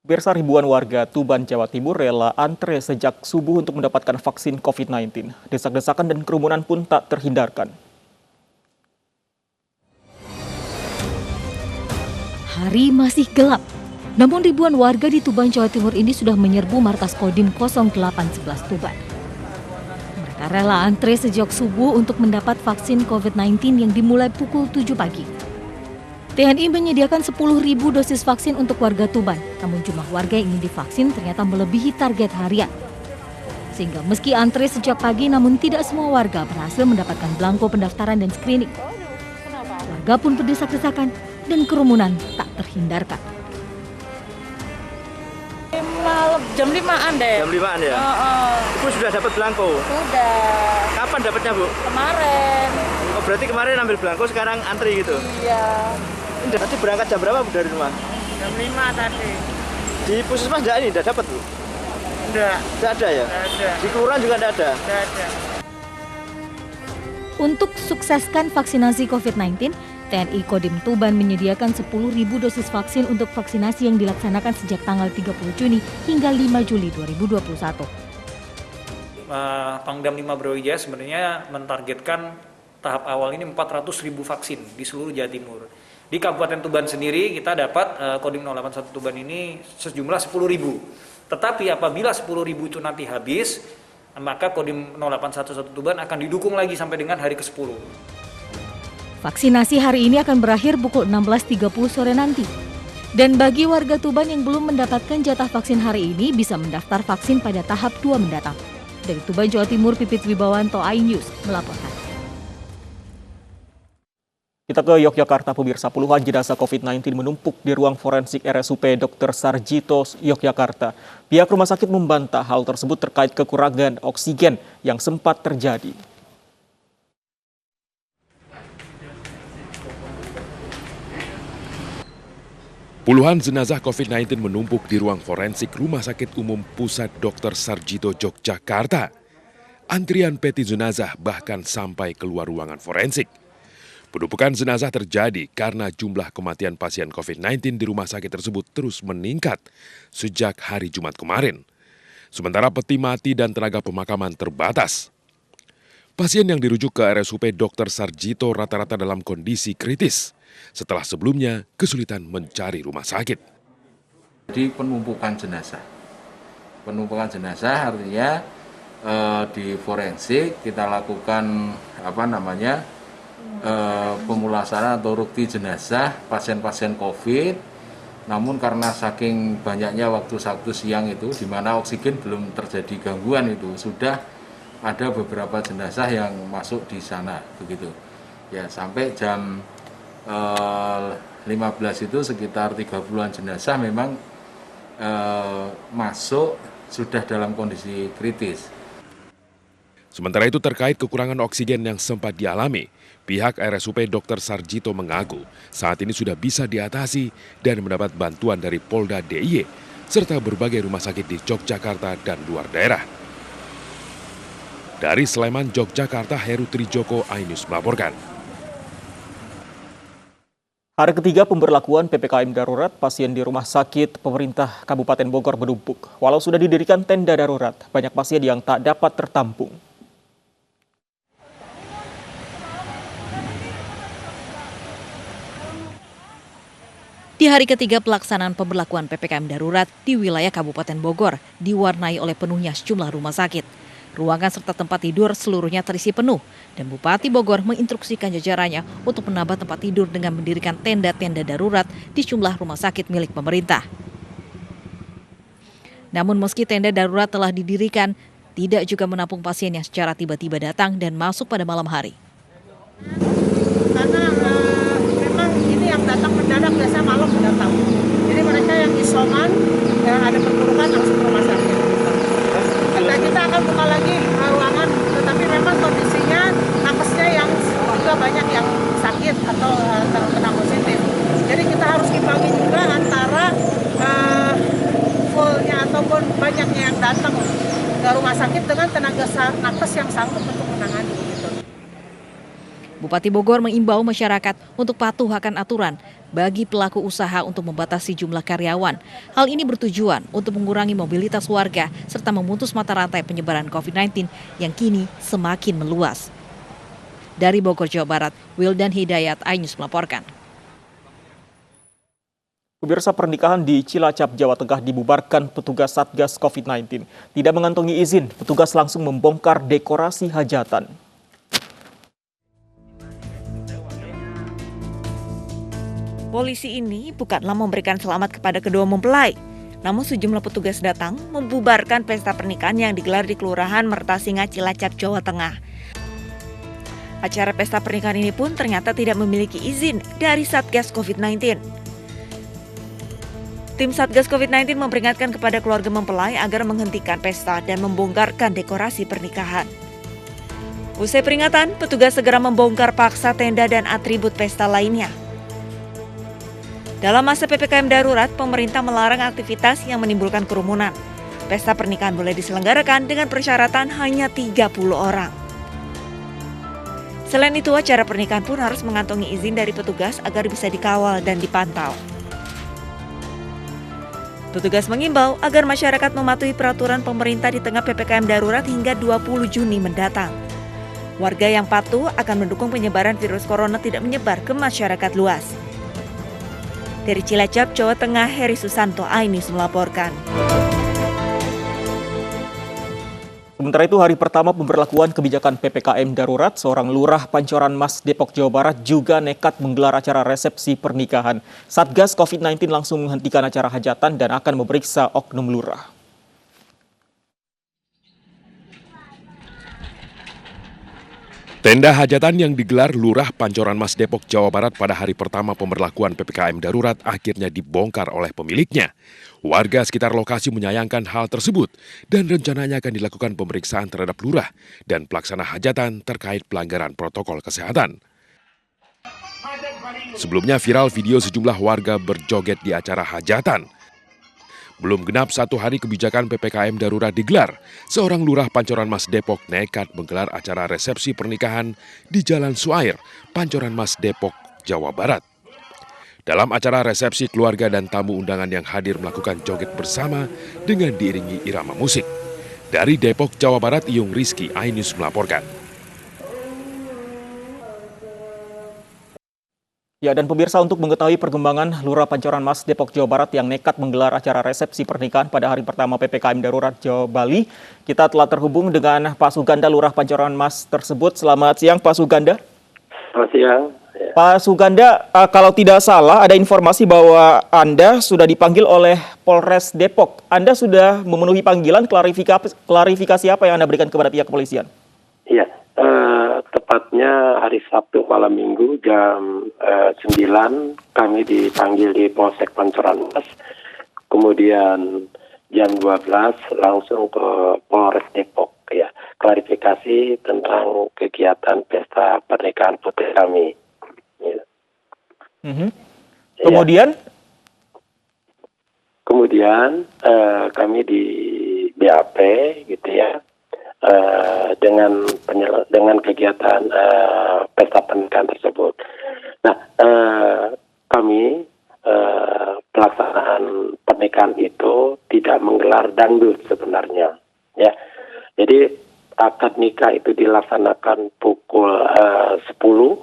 Pemirsa, ribuan warga Tuban, Jawa Timur rela antre sejak subuh untuk mendapatkan vaksin COVID-19. Desak-desakan dan kerumunan pun tak terhindarkan. Hari masih gelap, namun ribuan warga di Tuban, Jawa Timur ini sudah menyerbu markas Kodim 0811 Tuban. Mereka rela antre sejak subuh untuk mendapat vaksin COVID-19 yang dimulai pukul 7 pagi. TNI menyediakan 10.000 dosis vaksin untuk warga Tuban, namun jumlah warga yang ingin divaksin ternyata melebihi target harian. Sehingga meski antre sejak pagi, namun tidak semua warga berhasil mendapatkan belangko pendaftaran dan screening. Warga pun berdesak-desakan dan kerumunan tak terhindarkan. Jam 5-an deh. Jam 5-an ya? Ibu sudah dapat belangko? Sudah. Kapan dapatnya, Bu? Kemarin. Oh, berarti kemarin ambil belangko, sekarang antri gitu? Iya. Ini tadi berangkat jam berapa, Bu, dari rumah? Jam 5 tadi. Di puskesmas enggak dapat, Bu? Enggak. Enggak ada ya? Enggak ada. Di kelurahan juga enggak ada? Enggak ada. Untuk sukseskan vaksinasi COVID-19, TNI Kodim Tuban menyediakan 10.000 dosis vaksin untuk vaksinasi yang dilaksanakan sejak tanggal 30 Juni hingga 5 Juli 2021. Pangdam 5 Brawijaya sebenarnya mentargetkan tahap awal ini 400.000 vaksin di seluruh Jawa Timur. Di Kabupaten Tuban sendiri kita dapat Kodim 081 Tuban ini sejumlah 10.000. Tetapi apabila 10.000 itu nanti habis, maka Kodim 0811 Tuban akan didukung lagi sampai dengan hari ke-10. Vaksinasi hari ini akan berakhir pukul 16.30 sore nanti. Dan bagi warga Tuban yang belum mendapatkan jatah vaksin hari ini bisa mendaftar vaksin pada tahap 2 mendatang. Dari Tuban, Jawa Timur, Pipit Wibawanto, iNews melaporkan. Kita ke Yogyakarta, pemirsa. Puluhan jenazah COVID-19 menumpuk di ruang forensik RSUP Dr. Sarjito, Yogyakarta. Pihak rumah sakit membantah hal tersebut terkait kekurangan oksigen yang sempat terjadi. Puluhan jenazah COVID-19 menumpuk di ruang forensik Rumah Sakit Umum Pusat Dr. Sarjito, Yogyakarta. Antrian peti jenazah bahkan sampai keluar ruangan forensik. Penumpukan jenazah terjadi karena jumlah kematian pasien COVID-19 di rumah sakit tersebut terus meningkat sejak hari Jumat kemarin. Sementara peti mati dan tenaga pemakaman terbatas. Pasien yang dirujuk ke RSUP Dr. Sarjito rata-rata dalam kondisi kritis setelah sebelumnya kesulitan mencari rumah sakit. Jadi penumpukan jenazah artinya di forensik kita lakukan pemulasaran atau rukti jenazah pasien-pasien COVID. Namun karena saking banyaknya waktu Sabtu siang itu di mana oksigen belum terjadi gangguan itu, sudah ada beberapa jenazah yang masuk di sana begitu. Ya, sampai jam 15 itu sekitar 30-an jenazah memang masuk sudah dalam kondisi kritis. Sementara itu terkait kekurangan oksigen yang sempat dialami, pihak RSUP Dr. Sarjito mengaku saat ini sudah bisa diatasi dan mendapat bantuan dari Polda DIY serta berbagai rumah sakit di Yogyakarta dan luar daerah. Dari Sleman, Yogyakarta, Heru Trijoko, iNews melaporkan. Hari ketiga pemberlakuan PPKM darurat, pasien di rumah sakit pemerintah Kabupaten Bogor menumpuk. Walau sudah didirikan tenda darurat, banyak pasien yang tak dapat tertampung. Di hari ketiga pelaksanaan pemberlakuan PPKM darurat di wilayah Kabupaten Bogor diwarnai oleh penuhnya sejumlah rumah sakit. Ruangan serta tempat tidur seluruhnya terisi penuh dan Bupati Bogor menginstruksikan jajarannya untuk menambah tempat tidur dengan mendirikan tenda-tenda darurat di sejumlah rumah sakit milik pemerintah. Namun meski tenda darurat telah didirikan, tidak juga menampung pasien yang secara tiba-tiba datang dan masuk pada malam hari. Karena memang ini yang datang mendadak biasa malam datang. Jadi mereka yang isoman, yang ada perburukan langsung ke rumah sakit. Dan kita akan buka lagi ruangan, tetapi memang kondisinya nakesnya yang juga banyak yang sakit atau terkena positif. Jadi kita harus imbangi juga antara fullnya ataupun banyaknya yang datang ke rumah sakit dengan tenaga nakes yang sanggup untuk menangani. Bupati Bogor mengimbau masyarakat untuk patuh akan aturan bagi pelaku usaha untuk membatasi jumlah karyawan. Hal ini bertujuan untuk mengurangi mobilitas warga serta memutus mata rantai penyebaran COVID-19 yang kini semakin meluas. Dari Bogor, Jawa Barat, Wildan Hidayat, iNews melaporkan. Pemirsa, pernikahan di Cilacap, Jawa Tengah dibubarkan petugas Satgas COVID-19. Tidak mengantongi izin, petugas langsung membongkar dekorasi hajatan. Polisi ini bukanlah memberikan selamat kepada kedua mempelai. Namun sejumlah petugas datang membubarkan pesta pernikahan yang digelar di Kelurahan Mertasinga, Cilacap, Jawa Tengah. Acara pesta pernikahan ini pun ternyata tidak memiliki izin dari Satgas COVID-19. Tim Satgas COVID-19 memperingatkan kepada keluarga mempelai agar menghentikan pesta dan membongkarkan dekorasi pernikahan. Usai peringatan, petugas segera membongkar paksa tenda dan atribut pesta lainnya. Dalam masa PPKM darurat, pemerintah melarang aktivitas yang menimbulkan kerumunan. Pesta pernikahan boleh diselenggarakan dengan persyaratan hanya 30 orang. Selain itu, acara pernikahan pun harus mengantongi izin dari petugas agar bisa dikawal dan dipantau. Petugas mengimbau agar masyarakat mematuhi peraturan pemerintah di tengah PPKM darurat hingga 20 Juni mendatang. Warga yang patuh akan mendukung penyebaran virus corona tidak menyebar ke masyarakat luas. Dari Cilacap, Jawa Tengah, Heri Susanto, iNews melaporkan. Sementara itu, hari pertama pemberlakuan kebijakan PPKM darurat, seorang lurah Pancoran Mas, Depok, Jawa Barat juga nekat menggelar acara resepsi pernikahan. Satgas COVID-19 langsung menghentikan acara hajatan dan akan memeriksa oknum lurah. Tenda hajatan yang digelar Lurah Pancoran Mas Depok, Jawa Barat pada hari pertama pemberlakuan PPKM darurat akhirnya dibongkar oleh pemiliknya. Warga sekitar lokasi menyayangkan hal tersebut dan rencananya akan dilakukan pemeriksaan terhadap lurah dan pelaksana hajatan terkait pelanggaran protokol kesehatan. Sebelumnya viral video sejumlah warga berjoget di acara hajatan. Belum genap 1 hari kebijakan PPKM darurat digelar, seorang lurah Pancoran Mas Depok nekat menggelar acara resepsi pernikahan di Jalan Suair, Pancoran Mas Depok, Jawa Barat. Dalam acara resepsi, keluarga dan tamu undangan yang hadir melakukan joget bersama dengan diiringi irama musik. Dari Depok, Jawa Barat, Iyung Rizky, iNews melaporkan. Ya, dan pemirsa, untuk mengetahui perkembangan Lurah Pancoran Mas Depok, Jawa Barat yang nekat menggelar acara resepsi pernikahan pada hari pertama PPKM darurat Jawa Bali, kita telah terhubung dengan Pak Suganda, Lurah Pancoran Mas tersebut. Selamat siang, Pak Suganda. Selamat siang. Ya. Pak Suganda, kalau tidak salah ada informasi bahwa Anda sudah dipanggil oleh Polres Depok. Anda sudah memenuhi panggilan, klarifikasi apa yang Anda berikan kepada pihak kepolisian? Iya. Tepatnya hari Sabtu malam Minggu jam 9 kami dipanggil di Polsek Pancoran Mas. Kemudian jam 12 langsung ke Polres Depok, ya, klarifikasi tentang kegiatan pesta pernikahan putri kami. Ya. Kemudian kami di BAP gitu ya. Dengan kegiatan pesta pernikahan tersebut. Nah, kami pelaksanaan pernikahan itu tidak menggelar dangdut sebenarnya, ya. Jadi akad nikah itu dilaksanakan pukul 10,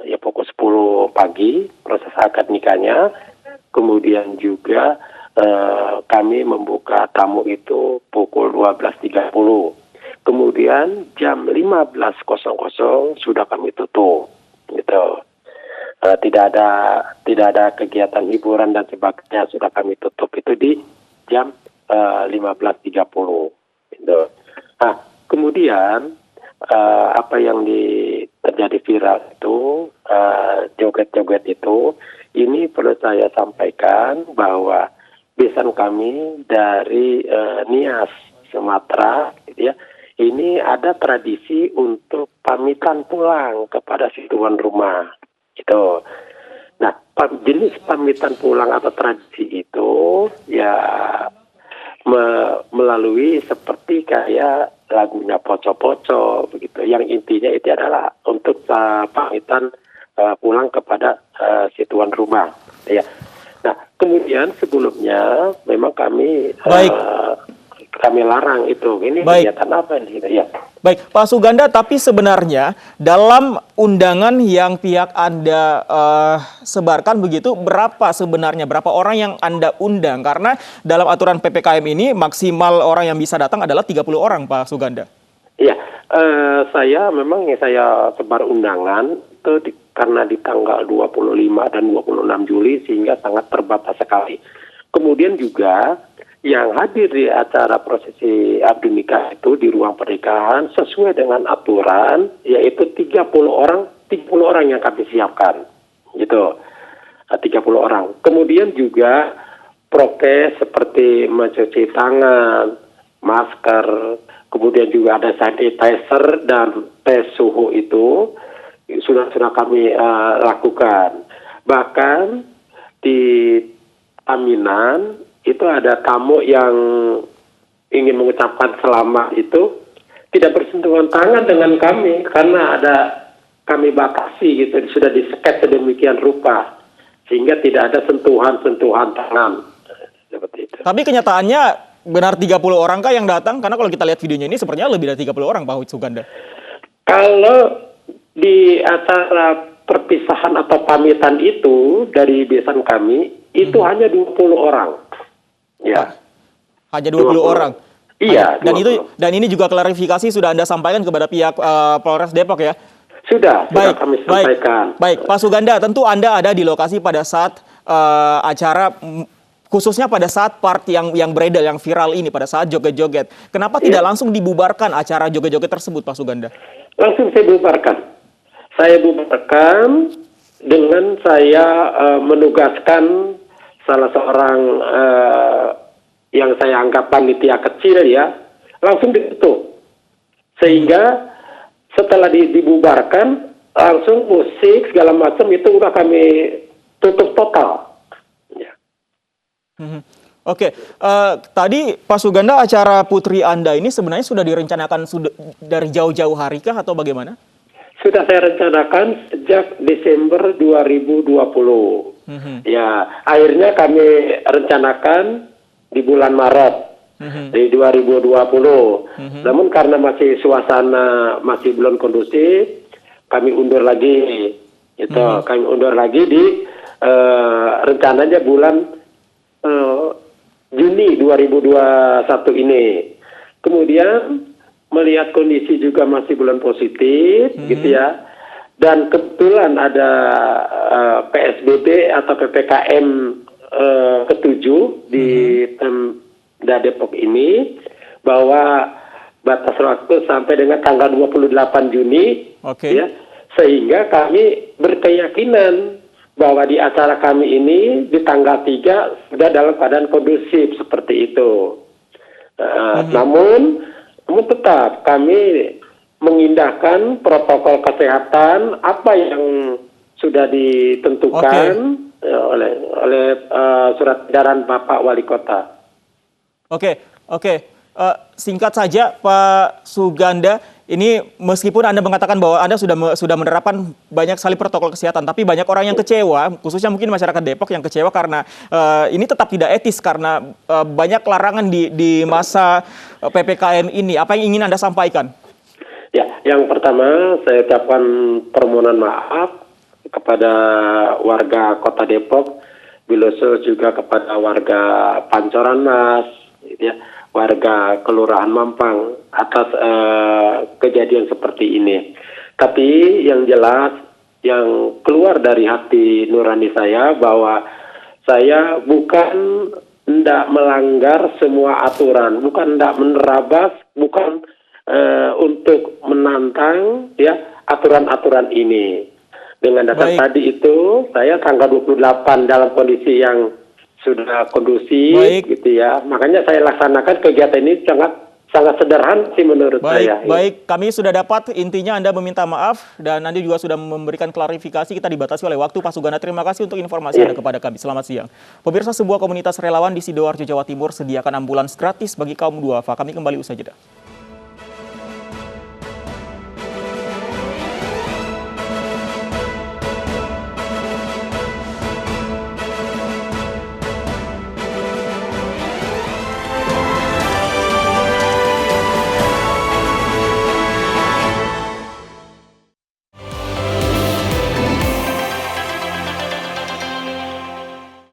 ya pukul 10 pagi proses akad nikahnya. Kemudian juga kami membuka tamu itu pukul 12.30. Kemudian jam 15.00 sudah kami tutup, gitu. Tidak ada kegiatan hiburan dan sebagainya, sudah kami tutup itu di jam 15.30. Gitu. Nah, kemudian apa yang terjadi viral itu, joget-joget itu, ini perlu saya sampaikan bahwa besan kami dari Nias, Sumatera, gitu ya. Ini ada tradisi untuk pamitan pulang kepada si tuan rumah, gitu. Nah, jenis pamitan pulang atau tradisi itu ya melalui seperti kayak lagunya Poco-Poco begitu. Yang intinya itu adalah untuk meminta pamitan pulang kepada si tuan rumah. Ya. Nah, kemudian sebelumnya memang kami kami larang itu. Ini kegiatan apa ini? Ya. Baik, Pak Suganda, tapi sebenarnya dalam undangan yang pihak Anda sebarkan begitu, berapa orang yang Anda undang? Karena dalam aturan PPKM ini maksimal orang yang bisa datang adalah 30 orang, Pak Suganda. Iya, saya sebar undangan itu karena di tanggal 25 dan 26 Juli sehingga sangat terbatas sekali. Kemudian juga yang hadir di acara prosesi abdi nikah itu di ruang pernikahan sesuai dengan aturan yaitu 30 orang yang kami siapkan. Gitu. 30 orang. Kemudian juga prokes seperti mencuci tangan, masker, kemudian juga ada sanitizer dan tes suhu itu sudah kami lakukan. Bahkan di Aminan itu ada tamu yang ingin mengucapkan selamat itu tidak bersentuhan tangan dengan kami karena kami batasi gitu, sudah diseket sedemikian rupa sehingga tidak ada sentuhan tangan seperti itu. Tapi kenyataannya benar 30 orang kah yang datang? Karena kalau kita lihat videonya ini sepertinya lebih dari 30 orang, Pak Suganda. Kalau di acara perpisahan atau pamitan itu dari besan kami itu hanya 20 orang. Ya. Hanya 20 orang. Iya. Dan ini juga klarifikasi sudah Anda sampaikan kepada pihak Polres Depok ya? Sudah kami sampaikan. Baik, Pak Suganda, tentu Anda ada di lokasi pada saat acara, khususnya pada saat part yang beredar, yang viral ini, pada saat joget-joget. Kenapa tidak langsung dibubarkan acara joget-joget tersebut, Pak Suganda? Langsung saya bubarkan. Saya bubarkan dengan saya menugaskan salah seorang yang saya anggap panitia kecil ya, langsung ditutup. Sehingga setelah dibubarkan, langsung musik segala macam itu udah kami tutup total. Ya. Oke, tadi Pak Suganda, acara putri Anda ini sebenarnya sudah direncanakan dari jauh-jauh hari kah atau bagaimana? Sudah saya rencanakan sejak Desember 2020. Ya, akhirnya kami rencanakan di bulan Maret di 2020. Namun karena masih suasana masih belum kondusif, kami undur lagi. Kami undur lagi di rencananya bulan Juni 2021 ini. Kemudian melihat kondisi juga masih belum positif, gitu ya. Dan kebetulan ada PSBB atau PPKM ke-7 di Pemda Depok ini, bahwa batas waktu sampai dengan tanggal 28 Juni, ya, sehingga kami berkeyakinan bahwa di acara kami ini di tanggal 3 sudah dalam keadaan kondusif seperti itu. Namun tetap kami mengindahkan protokol kesehatan apa yang sudah ditentukan oleh surat edaran Bapak Wali Kota. Singkat saja Pak Suganda, ini meskipun Anda mengatakan bahwa Anda sudah menerapkan banyak sekali protokol kesehatan, tapi banyak orang yang kecewa, khususnya mungkin masyarakat Depok yang kecewa karena ini tetap tidak etis karena banyak larangan di masa PPKM ini. Apa yang ingin Anda sampaikan? Ya, yang pertama saya ucapkan permohonan maaf kepada warga Kota Depok, biloso juga kepada warga Pancoran Mas, ya, warga Kelurahan Mampang atas kejadian seperti ini. Tapi yang jelas, yang keluar dari hati nurani saya bahwa saya bukan hendak melanggar semua aturan, bukan hendak menerabas, bukan untuk menantang ya aturan-aturan ini. Dengan dasar tadi itu, saya tanggal 28 dalam kondisi yang sudah kondusif, gitu ya. Makanya saya laksanakan kegiatan ini sangat sederhana sih menurut saya. Baik, kami sudah dapat, intinya Anda meminta maaf dan Anda juga sudah memberikan klarifikasi. Kita dibatasi oleh waktu, Pak Suganda. Terima kasih untuk informasi Anda kepada kami. Selamat siang. Pemirsa, sebuah komunitas relawan di Sidoarjo, Jawa Timur sediakan ambulans gratis bagi kaum duafa. Kami kembali usai jeda.